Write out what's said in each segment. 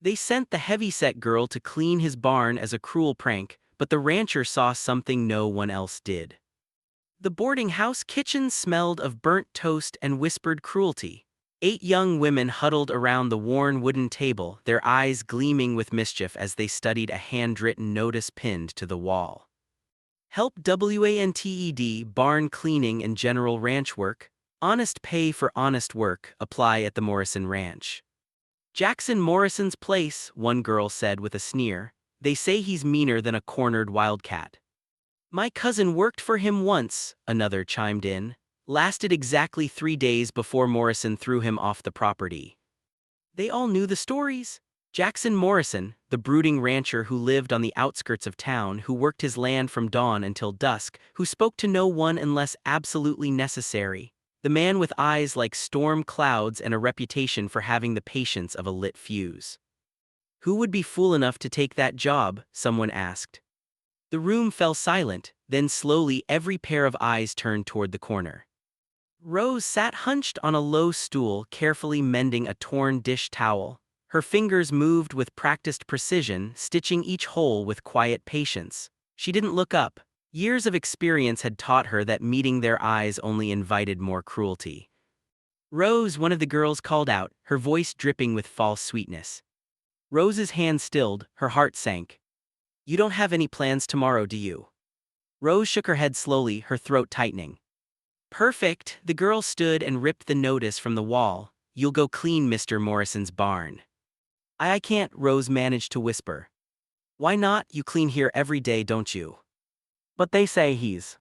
They sent the heavyset girl to clean his barn as a cruel prank, but the rancher saw something no one else did. The boarding house kitchen smelled of burnt toast and whispered cruelty. 8 young women huddled around the worn wooden table, their eyes gleaming with mischief as they studied a handwritten notice pinned to the wall. Help WANTED, barn cleaning and general ranch work. Honest pay for honest work, apply at the Morrison Ranch. Jackson Morrison's place, one girl said with a sneer. They say he's meaner than a cornered wildcat. My cousin worked for him once, another chimed in. Lasted exactly 3 days before Morrison threw him off the property. They all knew the stories. Jackson Morrison, the brooding rancher who lived on the outskirts of town, who worked his land from dawn until dusk, who spoke to no one unless absolutely necessary. The man with eyes like storm clouds and a reputation for having the patience of a lit fuse. Who would be fool enough to take that job? Someone asked. The room fell silent, then slowly every pair of eyes turned toward the corner. Rose sat hunched on a low stool, carefully mending a torn dish towel. Her fingers moved with practiced precision, stitching each hole with quiet patience. She didn't look up. Years of experience had taught her that meeting their eyes only invited more cruelty. Rose, one of the girls called out, her voice dripping with false sweetness. Rose's hand stilled, her heart sank. You don't have any plans tomorrow, do you? Rose shook her head slowly, her throat tightening. Perfect, the girl stood and ripped the notice from the wall. You'll go clean Mr. Morrison's barn. I can't, Rose managed to whisper. Why not? You clean here every day, don't you? But they say he's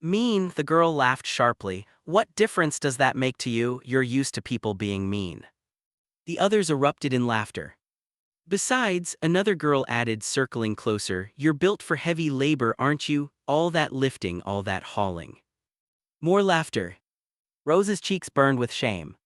mean, the girl laughed sharply. What difference does that make to you? You're used to people being mean. The others erupted in laughter. Besides, another girl added, circling closer, you're built for heavy labor, aren't you? All that lifting, all that hauling. More laughter. Rose's cheeks burned with shame.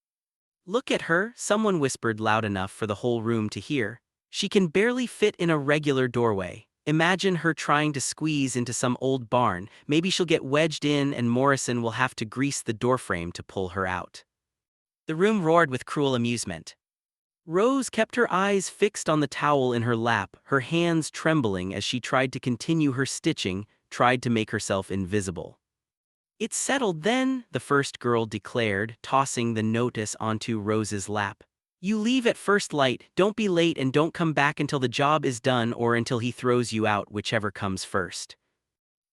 Look at her, someone whispered loud enough for the whole room to hear. She can barely fit in a regular doorway. Imagine her trying to squeeze into some old barn. Maybe she'll get wedged in and Morrison will have to grease the doorframe to pull her out. The room roared with cruel amusement. Rose kept her eyes fixed on the towel in her lap, her hands trembling as she tried to continue her stitching, tried to make herself invisible. It's settled then, the first girl declared, tossing the notice onto Rose's lap. You leave at first light, don't be late and don't come back until the job is done or until he throws you out, whichever comes first.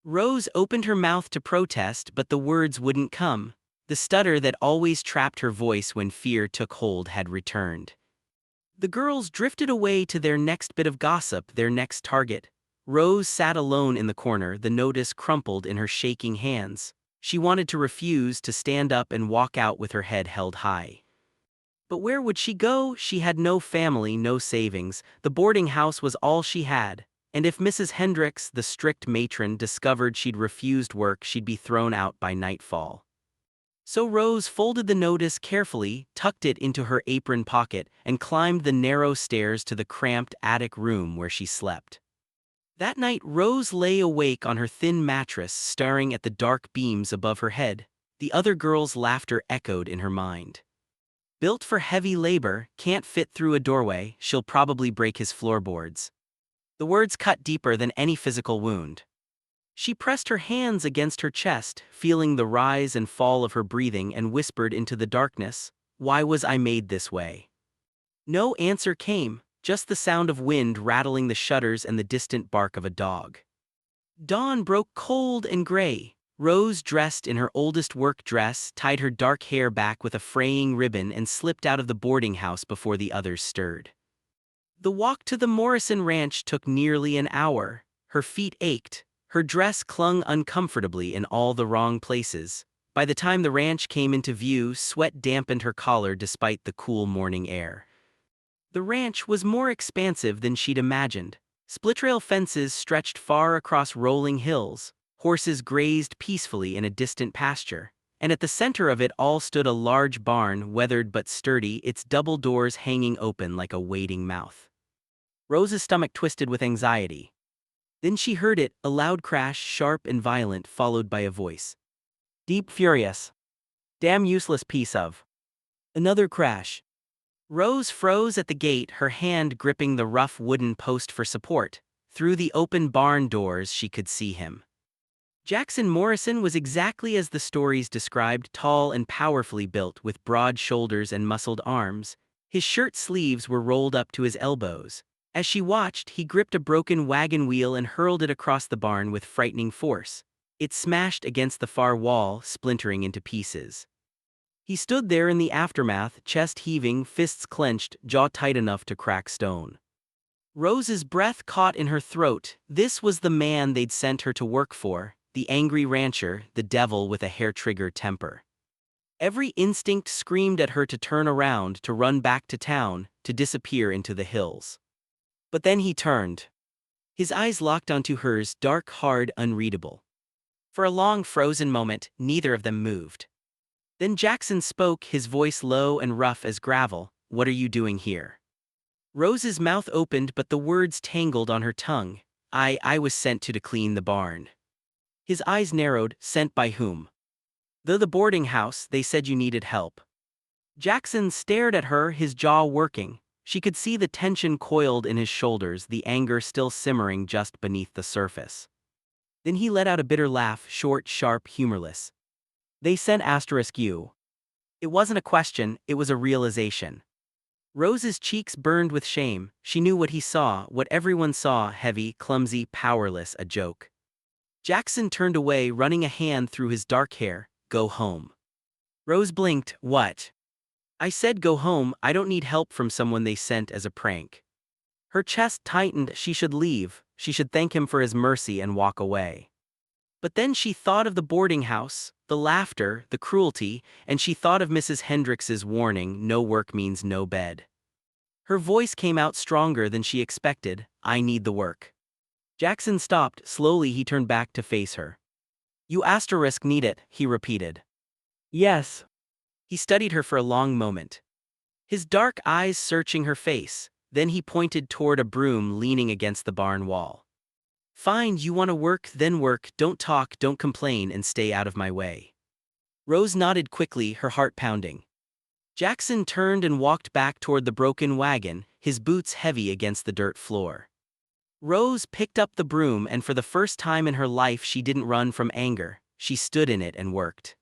Rose opened her mouth to protest, but the words wouldn't come. The stutter that always trapped her voice when fear took hold had returned. The girls drifted away to their next bit of gossip, their next target. Rose sat alone in the corner, the notice crumpled in her shaking hands. She wanted to refuse, to stand up and walk out with her head held high. But where would she go? She had no family, no savings. The boarding house was all she had. And if Mrs. Hendricks, the strict matron, discovered she'd refused work, she'd be thrown out by nightfall. So Rose folded the notice carefully, tucked it into her apron pocket, and climbed the narrow stairs to the cramped attic room where she slept. That night Rose lay awake on her thin mattress, staring at the dark beams above her head. The other girls' laughter echoed in her mind. Built for heavy labor, can't fit through a doorway, she'll probably break his floorboards. The words cut deeper than any physical wound. She pressed her hands against her chest, feeling the rise and fall of her breathing, and whispered into the darkness, why was I made this way? No answer came, just the sound of wind rattling the shutters and the distant bark of a dog. Dawn broke cold and gray. Rose, dressed in her oldest work dress, tied her dark hair back with a fraying ribbon and slipped out of the boarding house before the others stirred. The walk to the Morrison Ranch took nearly an hour. Her feet ached. Her dress clung uncomfortably in all the wrong places. By the time the ranch came into view, sweat dampened her collar despite the cool morning air. The ranch was more expansive than she'd imagined. Split-rail fences stretched far across rolling hills. Horses grazed peacefully in a distant pasture, and at the center of it all stood a large barn, weathered but sturdy, its double doors hanging open like a waiting mouth. Rose's stomach twisted with anxiety. Then she heard it, a loud crash, sharp and violent, followed by a voice. Deep, furious. Damn useless piece of. Another crash. Rose froze at the gate, her hand gripping the rough wooden post for support. Through the open barn doors she could see him. Jackson Morrison was exactly as the stories described, tall and powerfully built with broad shoulders and muscled arms. His shirt sleeves were rolled up to his elbows. As she watched, he gripped a broken wagon wheel and hurled it across the barn with frightening force. It smashed against the far wall, splintering into pieces. He stood there in the aftermath, chest heaving, fists clenched, jaw tight enough to crack stone. Rose's breath caught in her throat. This was the man they'd sent her to work for, the angry rancher, the devil with a hair-trigger temper. Every instinct screamed at her to turn around, to run back to town, to disappear into the hills. But then he turned. His eyes locked onto hers, dark, hard, unreadable. For a long, frozen moment, neither of them moved. Then Jackson spoke, his voice low and rough as gravel. "What are you doing here?" Rose's mouth opened, but the words tangled on her tongue. I was sent to clean the barn." His eyes narrowed. "Sent by whom?" The boarding house. They said you needed help." Jackson stared at her, his jaw working. She could see the tension coiled in his shoulders, the anger still simmering just beneath the surface. Then he let out a bitter laugh, short, sharp, humorless. "They sent *you." It wasn't a question, it was a realization. Rose's cheeks burned with shame. She knew what he saw, what everyone saw, heavy, clumsy, powerless, a joke. Jackson turned away, running a hand through his dark hair. "Go home." Rose blinked. "What?" "I said go home. I don't need help from someone they sent as a prank." Her chest tightened. She should leave. She should thank him for his mercy and walk away. But then she thought of the boarding house, the laughter, the cruelty, and she thought of Mrs. Hendricks's warning, "No work means no bed." Her voice came out stronger than she expected. "I need the work." Jackson stopped. Slowly he turned back to face her. "You need it," he repeated. "Yes." He studied her for a long moment, his dark eyes searching her face. Then he pointed toward a broom leaning against the barn wall. "Fine, you want to work, then work. Don't talk, don't complain, and stay out of my way." Rose nodded quickly, her heart pounding. Jackson turned and walked back toward the broken wagon, his boots heavy against the dirt floor. Rose picked up the broom, and for the first time in her life she didn't run from anger. She stood in it and worked.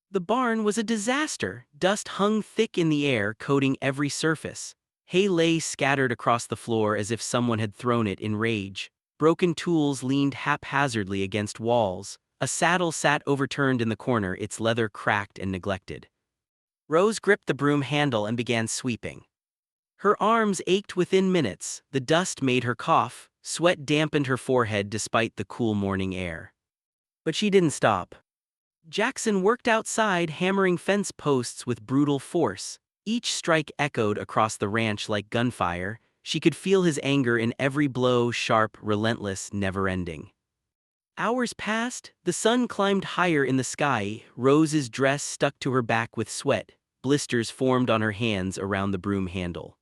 The barn was a disaster. Dust hung thick in the air, coating every surface. Hay lay scattered across the floor as if someone had thrown it in rage. Broken tools leaned haphazardly against walls. A saddle sat overturned in the corner, its leather cracked and neglected. Rose gripped the broom handle and began sweeping. Her arms ached within minutes. The dust made her cough. Sweat dampened her forehead despite the cool morning air. But she didn't stop. Jackson worked outside, hammering fence posts with brutal force. Each strike echoed across the ranch like gunfire. She could feel his anger in every blow, sharp, relentless, never-ending. Hours passed. The sun climbed higher in the sky. Rose's dress stuck to her back with sweat. Blisters formed on her hands around the broom handle.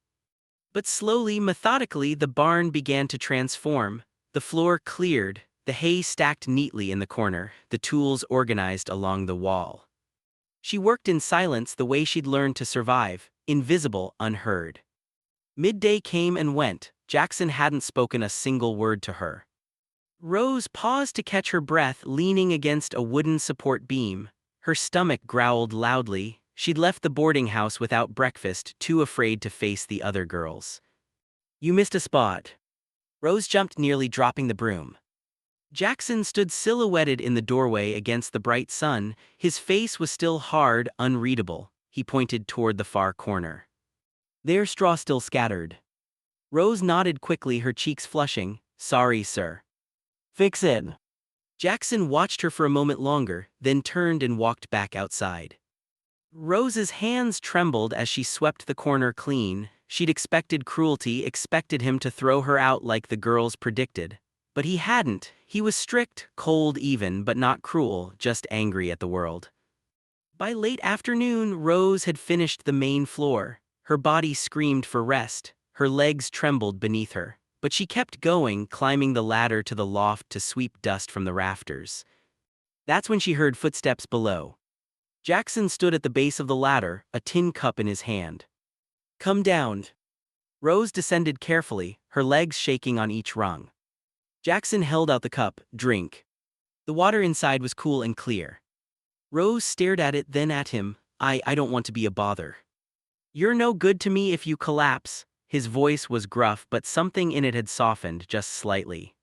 But slowly, methodically, the barn began to transform. The floor cleared, the hay stacked neatly in the corner, the tools organized along the wall. She worked in silence, the way she'd learned to survive, invisible, unheard. Midday came and went. Jackson hadn't spoken a single word to her. Rose paused to catch her breath, leaning against a wooden support beam. Her stomach growled loudly. She'd left the boarding house without breakfast, too afraid to face the other girls. "You missed a spot." Rose jumped, nearly dropping the broom. Jackson stood silhouetted in the doorway against the bright sun. His face was still hard, unreadable. He pointed toward the far corner. "There's straw still scattered." Rose nodded quickly, her cheeks flushing. "Sorry, sir." "Fix it." Jackson watched her for a moment longer, then turned and walked back outside. Rose's hands trembled as she swept the corner clean. She'd expected cruelty, expected him to throw her out like the girls predicted. But he hadn't. He was strict, cold even, but not cruel, just angry at the world. By late afternoon, Rose had finished the main floor. Her body screamed for rest. Her legs trembled beneath her. But she kept going, climbing the ladder to the loft to sweep dust from the rafters. That's when she heard footsteps below. Jackson stood at the base of the ladder, a tin cup in his hand. Come down. Rose descended carefully, her legs shaking on each rung. Jackson held out the cup, drink. The water inside was cool and clear. Rose stared at it, then at him. I don't want to be a bother. You're no good to me if you collapse. His voice was gruff, but something in it had softened just slightly.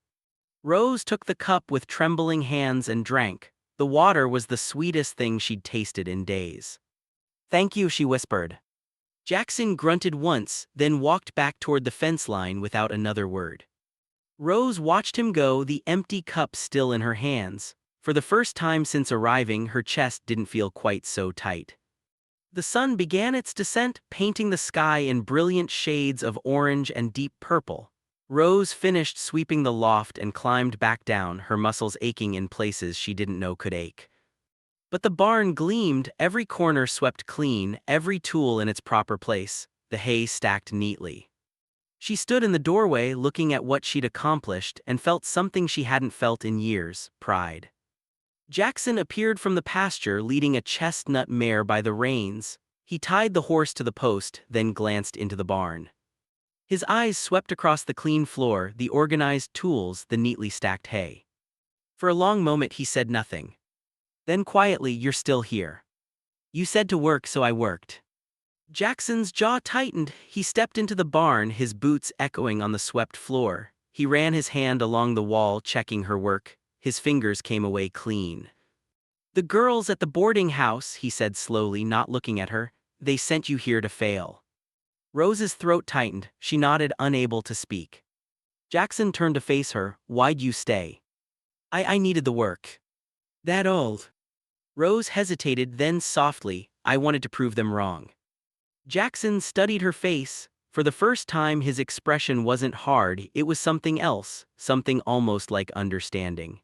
Rose took the cup with trembling hands and drank. The water was the sweetest thing she'd tasted in days. Thank you, she whispered. Jackson grunted once, then walked back toward the fence line without another word. Rose watched him go, the empty cup still in her hands. For the first time since arriving, her chest didn't feel quite so tight. The sun began its descent, painting the sky in brilliant shades of orange and deep purple. Rose finished sweeping the loft and climbed back down, her muscles aching in places she didn't know could ache. But the barn gleamed, every corner swept clean, every tool in its proper place, the hay stacked neatly. She stood in the doorway looking at what she'd accomplished and felt something she hadn't felt in years, pride. Jackson appeared from the pasture leading a chestnut mare by the reins. He tied the horse to the post, then glanced into the barn. His eyes swept across the clean floor, the organized tools, the neatly stacked hay. For a long moment he said nothing. Then quietly, "You're still here. You said to work, so I worked." Jackson's jaw tightened. He stepped into the barn, his boots echoing on the swept floor. He ran his hand along the wall, checking her work. His fingers came away clean. "The girls at the boarding house," he said slowly, not looking at her, "they sent you here to fail." Rose's throat tightened. She nodded, unable to speak. Jackson turned to face her. "Why'd you stay?" I needed the work. That all." Rose hesitated, then softly, "I wanted to prove them wrong." Jackson studied her face. For the first time his expression wasn't hard, it was something else, something almost like understanding.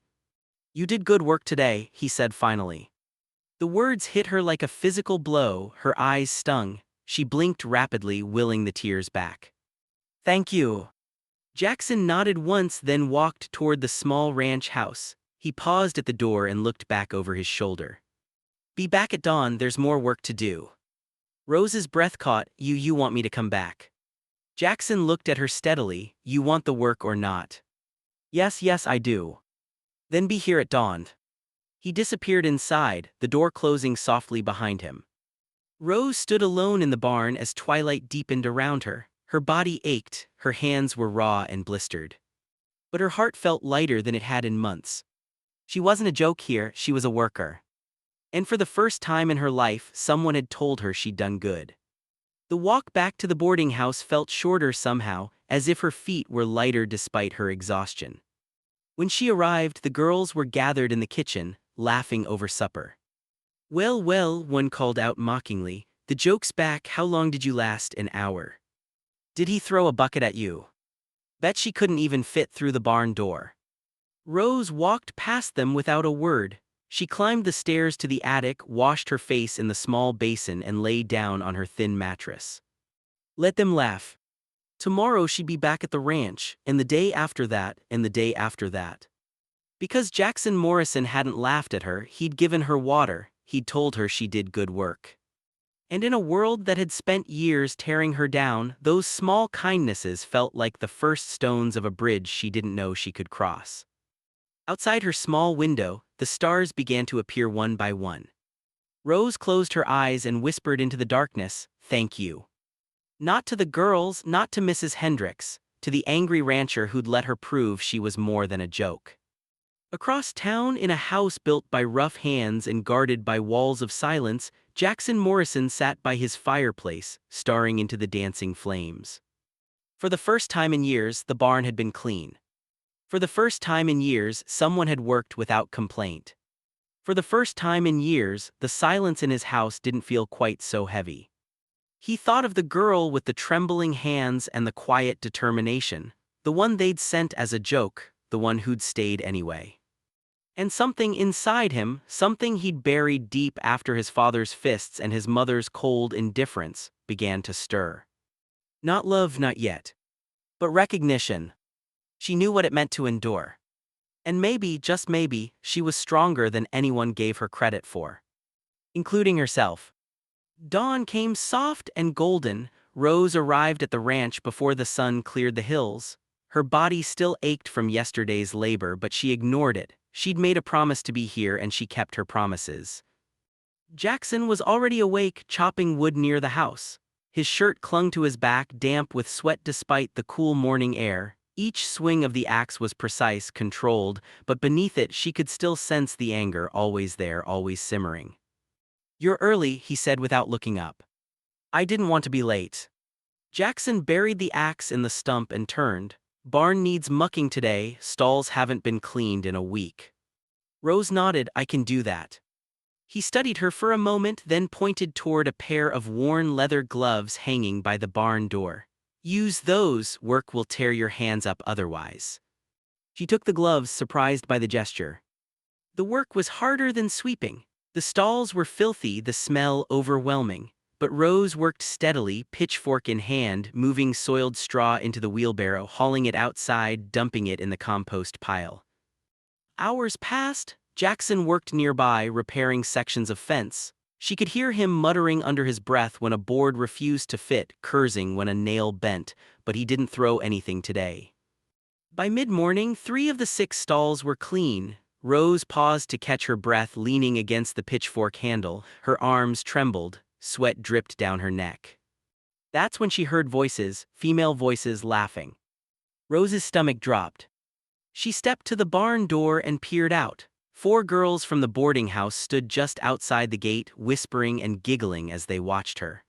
"You did good work today," he said finally. The words hit her like a physical blow, her eyes stung. She blinked rapidly, willing the tears back. "Thank you." Jackson nodded once, then walked toward the small ranch house. He paused at the door and looked back over his shoulder. "Be back at dawn, there's more work to do." Rose's breath caught. You want me to come back?" Jackson looked at her steadily. "You want the work or not?" Yes, I do." "Then be here at dawn." He disappeared inside, the door closing softly behind him. Rose stood alone in the barn as twilight deepened around her. Her body ached, her hands were raw and blistered. But her heart felt lighter than it had in months. She wasn't a joke here, she was a worker. And for the first time in her life, someone had told her she'd done good. The walk back to the boarding house felt shorter somehow, as if her feet were lighter despite her exhaustion. When she arrived, the girls were gathered in the kitchen, laughing over supper. Well, one called out mockingly, "The joke's back. How long did you last? An hour. Did he throw a bucket at you? Bet she couldn't even fit through the barn door." Rose walked past them without a word. She climbed the stairs to the attic, washed her face in the small basin and lay down on her thin mattress. Let them laugh. Tomorrow she'd be back at the ranch, and the day after that, and the day after that. Because Jackson Morrison hadn't laughed at her, he'd given her water, he'd told her she did good work. And in a world that had spent years tearing her down, those small kindnesses felt like the first stones of a bridge she didn't know she could cross. Outside her small window, the stars began to appear one by one. Rose closed her eyes and whispered into the darkness, "Thank you." Not to the girls, not to Mrs. Hendricks, to the angry rancher who'd let her prove she was more than a joke. Across town, in a house built by rough hands and guarded by walls of silence, Jackson Morrison sat by his fireplace, staring into the dancing flames. For the first time in years, the barn had been clean. For the first time in years, someone had worked without complaint. For the first time in years, the silence in his house didn't feel quite so heavy. He thought of the girl with the trembling hands and the quiet determination, the one they'd sent as a joke, the one who'd stayed anyway. And something inside him, something he'd buried deep after his father's fists and his mother's cold indifference, began to stir. Not love, not yet. But recognition. She knew what it meant to endure. And maybe, just maybe, she was stronger than anyone gave her credit for. Including herself. Dawn came soft and golden. Rose arrived at the ranch before the sun cleared the hills. Her body still ached from yesterday's labor, but she ignored it. She'd made a promise to be here and she kept her promises. Jackson was already awake, chopping wood near the house. His shirt clung to his back, damp with sweat despite the cool morning air. Each swing of the axe was precise, controlled, but beneath it she could still sense the anger, always there, always simmering. "You're early," he said without looking up. "I didn't want to be late." Jackson buried the axe in the stump and turned. "Barn needs mucking today, stalls haven't been cleaned in a week." Rose nodded. "I can do that." He studied her for a moment, then pointed toward a pair of worn leather gloves hanging by the barn door. "Use those, work will tear your hands up otherwise." She took the gloves, surprised by the gesture. The work was harder than sweeping. The stalls were filthy, the smell overwhelming. But Rose worked steadily, pitchfork in hand, moving soiled straw into the wheelbarrow, hauling it outside, dumping it in the compost pile. Hours passed. Jackson worked nearby, repairing sections of fence. She could hear him muttering under his breath when a board refused to fit, cursing when a nail bent, but he didn't throw anything today. By mid-morning, 3 of the 6 stalls were clean. Rose paused to catch her breath, leaning against the pitchfork handle. Her arms trembled, sweat dripped down her neck. That's when she heard voices, female voices, laughing. Rose's stomach dropped. She stepped to the barn door and peered out. 4 girls from the boarding house stood just outside the gate, whispering and giggling as they watched her.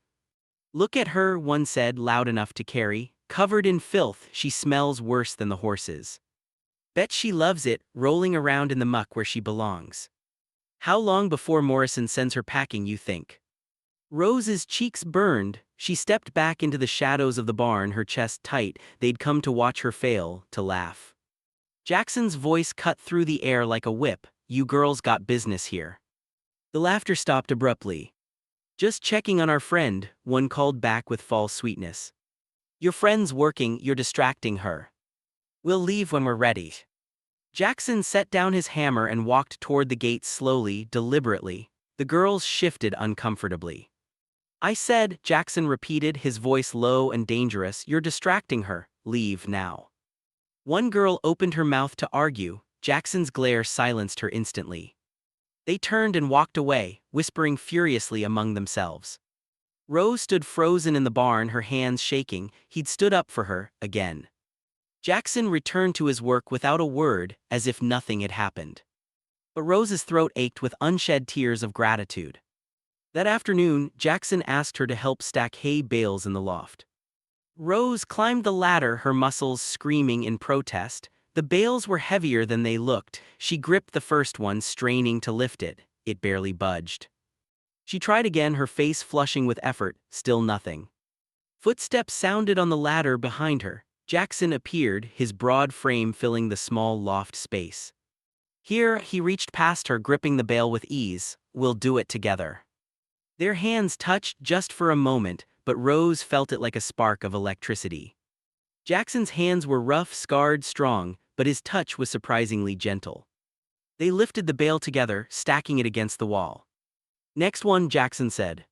"Look at her," one said, loud enough to carry. "Covered in filth, she smells worse than the horses. Bet she loves it, rolling around in the muck where she belongs. How long before Morrison sends her packing, you think?" Rose's cheeks burned. She stepped back into the shadows of the barn, her chest tight. They'd come to watch her fail, to laugh. Jackson's voice cut through the air like a whip. "You girls got business here." The laughter stopped abruptly. "Just checking on our friend," one called back with false sweetness. "Your friend's working, you're distracting her. We'll leave when we're ready." Jackson set down his hammer and walked toward the gate slowly, deliberately. The girls shifted uncomfortably. "I said," Jackson repeated, his voice low and dangerous, "you're distracting her. Leave now." One girl opened her mouth to argue. Jackson's glare silenced her instantly. They turned and walked away, whispering furiously among themselves. Rose stood frozen in the barn, her hands shaking. He'd stood up for her, again. Jackson returned to his work without a word, as if nothing had happened. But Rose's throat ached with unshed tears of gratitude. That afternoon, Jackson asked her to help stack hay bales in the loft. Rose climbed the ladder, her muscles screaming in protest. The bales were heavier than they looked. She gripped the first one, straining to lift it. It barely budged. She tried again, her face flushing with effort, still nothing. Footsteps sounded on the ladder behind her. Jackson appeared, his broad frame filling the small loft space. Here, he reached past her, gripping the bale with ease. "We'll do it together." Their hands touched just for a moment, but Rose felt it like a spark of electricity. Jackson's hands were rough, scarred, strong, but his touch was surprisingly gentle. They lifted the bale together, stacking it against the wall. "Next one," Jackson said.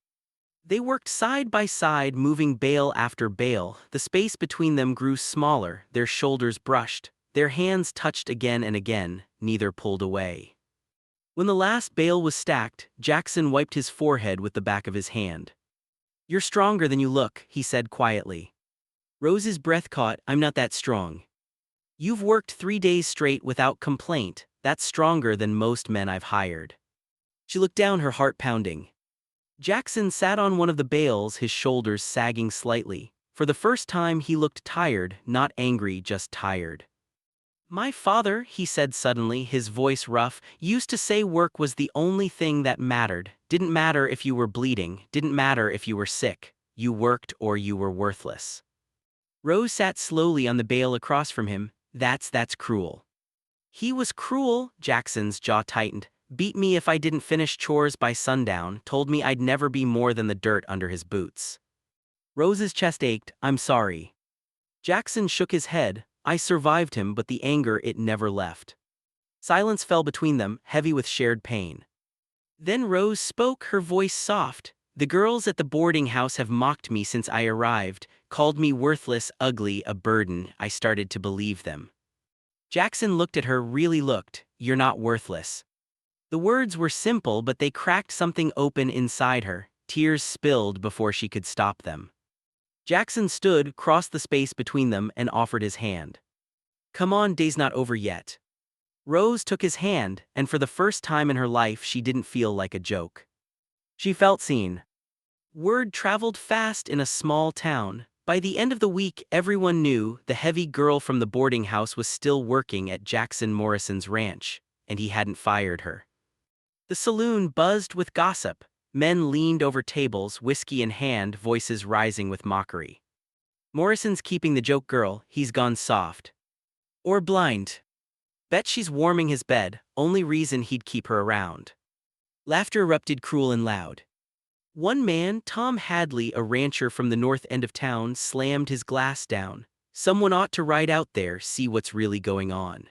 They worked side by side, moving bale after bale. The space between them grew smaller, their shoulders brushed. Their hands touched again and again, neither pulled away. When the last bale was stacked, Jackson wiped his forehead with the back of his hand. "You're stronger than you look," he said quietly. Rose's breath caught. "I'm not that strong." "You've worked 3 days straight without complaint. That's stronger than most men I've hired." She looked down, her heart pounding. Jackson sat on one of the bales, his shoulders sagging slightly. For the first time he looked tired, not angry, just tired. "My father," he said suddenly, his voice rough, "used to say work was the only thing that mattered. Didn't matter if you were bleeding, didn't matter if you were sick. You worked or you were worthless." Rose sat slowly on the bale across from him. That's cruel." "He was cruel," Jackson's jaw tightened. "Beat me if I didn't finish chores by sundown, told me I'd never be more than the dirt under his boots." Rose's chest ached. "I'm sorry." Jackson shook his head. "I survived him, but the anger, it never left." Silence fell between them, heavy with shared pain. Then Rose spoke, her voice soft. The girls at the boarding house have mocked me since I arrived, called me worthless, ugly, a burden. I started to believe them. Jackson looked at her, really looked. You're not worthless. The words were simple, but they cracked something open inside her. Tears spilled before she could stop them. Jackson stood, crossed the space between them, and offered his hand. Come on, day's not over yet. Rose took his hand, and for the first time in her life she didn't feel like a joke. She felt seen. Word traveled fast in a small town. By the end of the week, everyone knew the heavy girl from the boarding house was still working at Jackson Morrison's ranch, and he hadn't fired her. The saloon buzzed with gossip. Men leaned over tables, whiskey in hand, voices rising with mockery. Morrison's keeping the joke girl, he's gone soft. Or blind. Bet she's warming his bed, only reason he'd keep her around. Laughter erupted cruel and loud. One man, Tom Hadley, a rancher from the north end of town, slammed his glass down. Someone ought to ride out there, see what's really going on.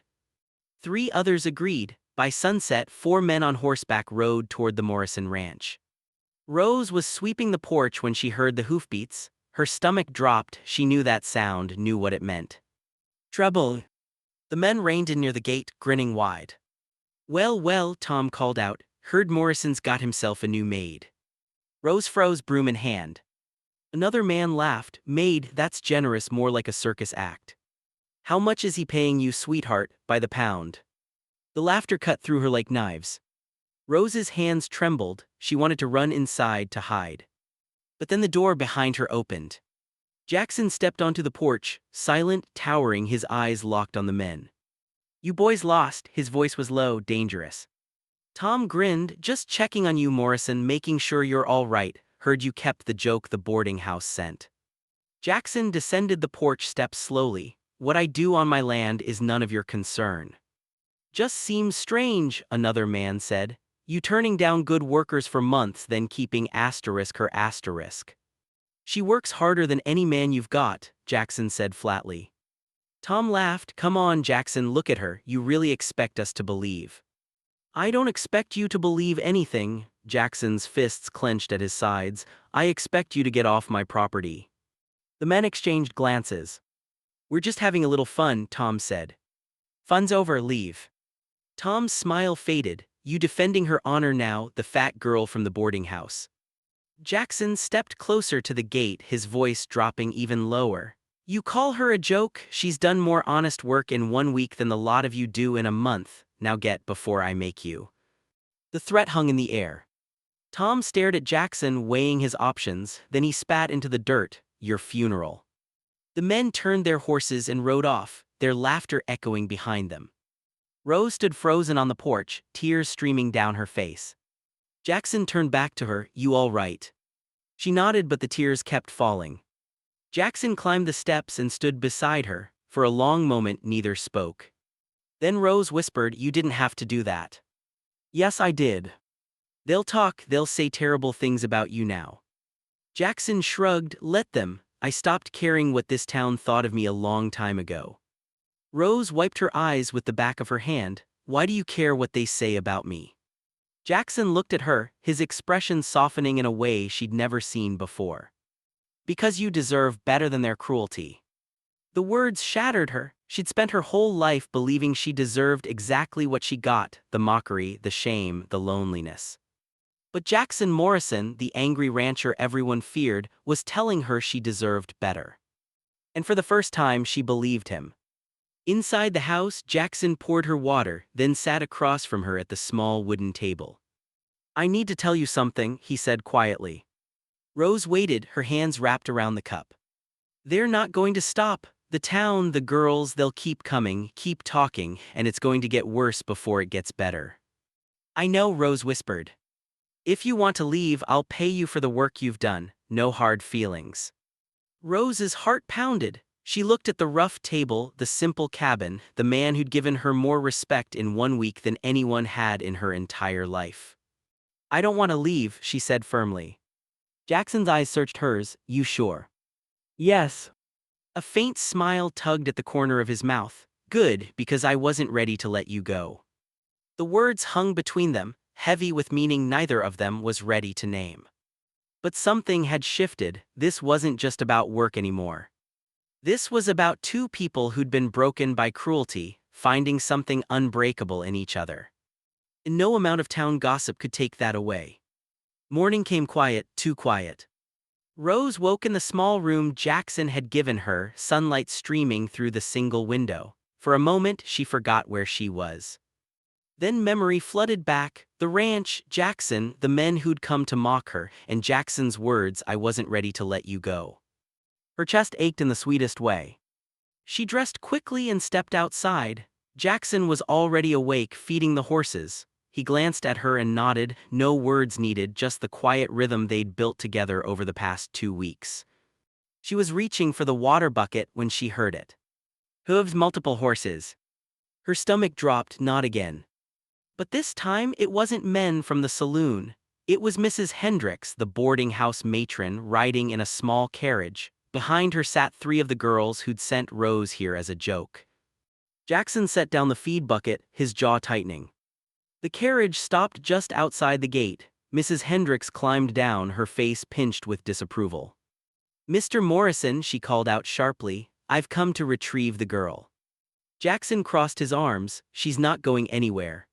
3 others agreed. By sunset, 4 men on horseback rode toward the Morrison ranch. Rose was sweeping the porch when she heard the hoofbeats. Her stomach dropped. She knew that sound, knew what it meant. Trouble. The men reined in near the gate, grinning wide. Well, well, Tom called out. Heard Morrison's got himself a new maid. Rose froze, broom in hand. Another man laughed. Maid, that's generous, more like a circus act. How much is he paying you, sweetheart? By the pound. The laughter cut through her like knives. Rose's hands trembled. She wanted to run inside to hide. But then the door behind her opened. Jackson stepped onto the porch, silent, towering, his eyes locked on the men. You boys lost, his voice was low, dangerous. Tom grinned, just checking on you, Morrison, making sure you're all right. Heard you kept the joke the boarding house sent. Jackson descended the porch steps slowly. What I do on my land is none of your concern. Just seems strange, another man said. You turning down good workers for months, then keeping her asterisk. She works harder than any man you've got, Jackson said flatly. Tom laughed. Come on, Jackson, look at her. You really expect us to believe? I don't expect you to believe anything, Jackson's fists clenched at his sides. I expect you to get off my property. The men exchanged glances. We're just having a little fun, Tom said. Fun's over, leave. Tom's smile faded. You defending her honor now, the fat girl from the boarding house. Jackson stepped closer to the gate, his voice dropping even lower. You call her a joke? She's done more honest work in 1 week than the lot of you do in a month. Now get before I make you. The threat hung in the air. Tom stared at Jackson, weighing his options, then he spat into the dirt. Your funeral. The men turned their horses and rode off, their laughter echoing behind them. Rose stood frozen on the porch, tears streaming down her face. Jackson turned back to her. You all right? She nodded, but the tears kept falling. Jackson climbed the steps and stood beside her. For a long moment neither spoke. Then Rose whispered, you didn't have to do that. Yes, I did. They'll talk, they'll say terrible things about you now. Jackson shrugged. Let them. I stopped caring what this town thought of me a long time ago. Rose wiped her eyes with the back of her hand. Why do you care what they say about me? Jackson looked at her, his expression softening in a way she'd never seen before. Because you deserve better than their cruelty. The words shattered her. She'd spent her whole life believing she deserved exactly what she got, the mockery, the shame, the loneliness. But Jackson Morrison, the angry rancher everyone feared, was telling her she deserved better. And for the first time she believed him. Inside the house, Jackson poured her water, then sat across from her at the small wooden table. I need to tell you something, he said quietly. Rose waited, her hands wrapped around the cup. They're not going to stop. The town, the girls, they'll keep coming, keep talking, and it's going to get worse before it gets better. I know, Rose whispered. If you want to leave, I'll pay you for the work you've done, no hard feelings. Rose's heart pounded. She looked at the rough table, the simple cabin, the man who'd given her more respect in 1 week than anyone had in her entire life. I don't want to leave, she said firmly. Jackson's eyes searched hers. You sure? Yes. A faint smile tugged at the corner of his mouth. Good, because I wasn't ready to let you go. The words hung between them, heavy with meaning neither of them was ready to name. But something had shifted. This wasn't just about work anymore. This was about two people who'd been broken by cruelty, finding something unbreakable in each other. And no amount of town gossip could take that away. Morning came quiet, too quiet. Rose woke in the small room Jackson had given her, sunlight streaming through the single window. For a moment, she forgot where she was. Then memory flooded back, the ranch, Jackson, the men who'd come to mock her, and Jackson's words, "I wasn't ready to let you go." Her chest ached in the sweetest way. She dressed quickly and stepped outside. Jackson was already awake, feeding the horses. He glanced at her and nodded, no words needed, just the quiet rhythm they'd built together over the past 2 weeks. She was reaching for the water bucket when she heard it. Hooves, multiple horses. Her stomach dropped, not again. But this time it wasn't men from the saloon. It was Mrs. Hendricks, the boarding house matron, riding in a small carriage. Behind her sat 3 of the girls who'd sent Rose here as a joke. Jackson set down the feed bucket, his jaw tightening. The carriage stopped just outside the gate. Mrs. Hendricks climbed down, her face pinched with disapproval. "Mr. Morrison," she called out sharply, "I've come to retrieve the girl." Jackson crossed his arms. "She's not going anywhere."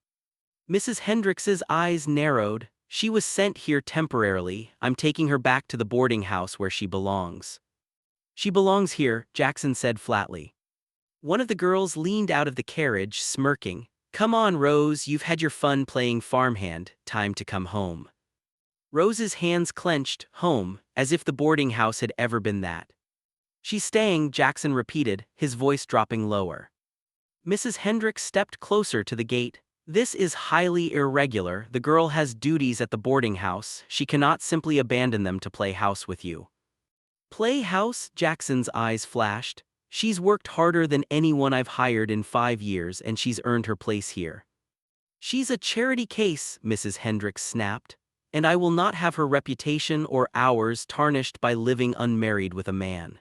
Mrs. Hendricks's eyes narrowed. "She was sent here temporarily. I'm taking her back to the boarding house where she belongs." "She belongs here," Jackson said flatly. One of the girls leaned out of the carriage, smirking. "Come on, Rose, you've had your fun playing farmhand, time to come home." Rose's hands clenched, home, as if the boarding house had ever been that. "She's staying," Jackson repeated, his voice dropping lower. Mrs. Hendricks stepped closer to the gate. "This is highly irregular. The girl has duties at the boarding house. She cannot simply abandon them to play house with you." "Play house?" Jackson's eyes flashed. "She's worked harder than anyone I've hired in 5 years, and she's earned her place here." "She's a charity case," Mrs. Hendricks snapped, "and I will not have her reputation or ours tarnished by living unmarried with a man."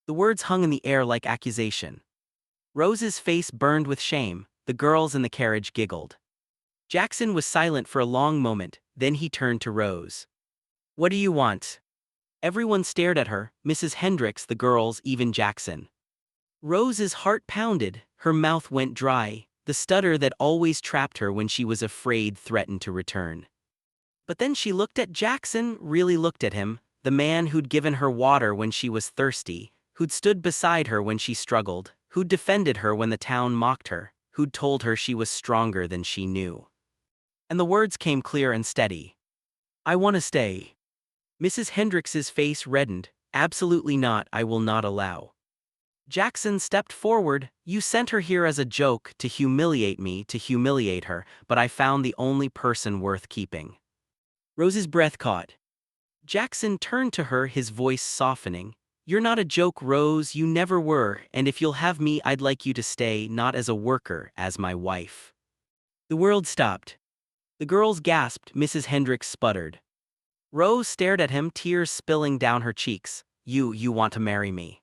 The words hung in the air like accusation. Rose's face burned with shame. The girls in the carriage giggled. Jackson was silent for a long moment, then he turned to Rose. "What do you want?" Everyone stared at her, Mrs. Hendricks, the girls, even Jackson. Rose's heart pounded, her mouth went dry, the stutter that always trapped her when she was afraid threatened to return. But then she looked at Jackson, really looked at him, the man who'd given her water when she was thirsty, who'd stood beside her when she struggled, who'd defended her when the town mocked her, who'd told her she was stronger than she knew. And the words came clear and steady. "I want to stay." Mrs. Hendricks's face reddened. "Absolutely not, I will not allow." Jackson stepped forward. "You sent her here as a joke, to humiliate me, to humiliate her, but I found the only person worth keeping." Rose's breath caught. Jackson turned to her, his voice softening. "You're not a joke, Rose, you never were, and if you'll have me, I'd like you to stay, not as a worker, as my wife." The world stopped. The girls gasped, Mrs. Hendricks sputtered. Rose stared at him, tears spilling down her cheeks. You want to marry me?"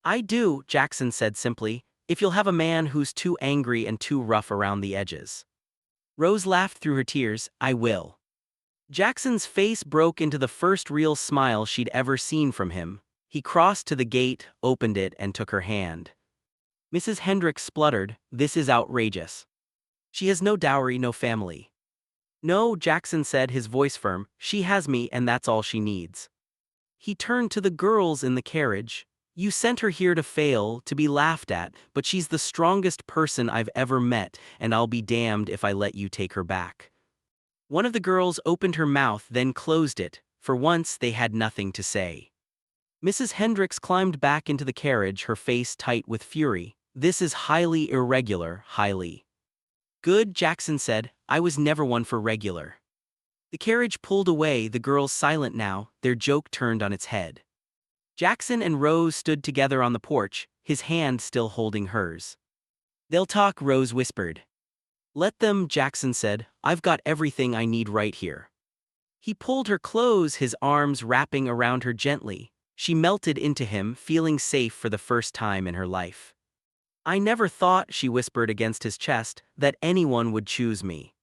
"I do," Jackson said simply, "if you'll have a man who's too angry and too rough around the edges." Rose laughed through her tears. "I will." Jackson's face broke into the first real smile she'd ever seen from him. He crossed to the gate, opened it, and took her hand. Mrs. Hendricks spluttered, "This is outrageous. She has no dowry, no family." "No," Jackson said, his voice firm, "she has me, and that's all she needs." He turned to the girls in the carriage. "You sent her here to fail, to be laughed at, but she's the strongest person I've ever met, and I'll be damned if I let you take her back." One of the girls opened her mouth, then closed it. For once, they had nothing to say. Mrs. Hendricks climbed back into the carriage, her face tight with fury. "This is highly irregular, highly." "Good," Jackson said, "I was never one for regular." The carriage pulled away, the girls silent now, their joke turned on its head. Jackson and Rose stood together on the porch, his hand still holding hers. "They'll talk," Rose whispered. "Let them," Jackson said, "I've got everything I need right here." He pulled her close, his arms wrapping around her gently. She melted into him, feeling safe for the first time in her life. "I never thought," she whispered against his chest, "that anyone would choose me."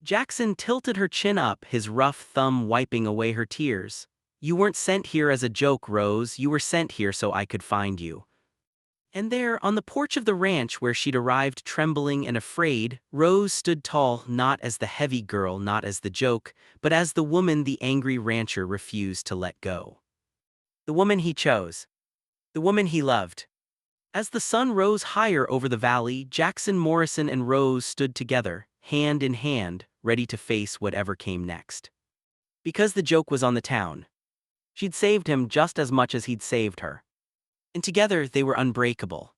Jackson tilted her chin up, his rough thumb wiping away her tears. "You weren't sent here as a joke, Rose. You were sent here so I could find you." And there, on the porch of the ranch where she'd arrived trembling and afraid, Rose stood tall, not as the heavy girl, not as the joke, but as the woman the angry rancher refused to let go. The woman he chose. The woman he loved. As the sun rose higher over the valley, Jackson Morrison and Rose stood together, hand in hand, ready to face whatever came next. Because the joke was on the town. She'd saved him just as much as he'd saved her. And together they were unbreakable.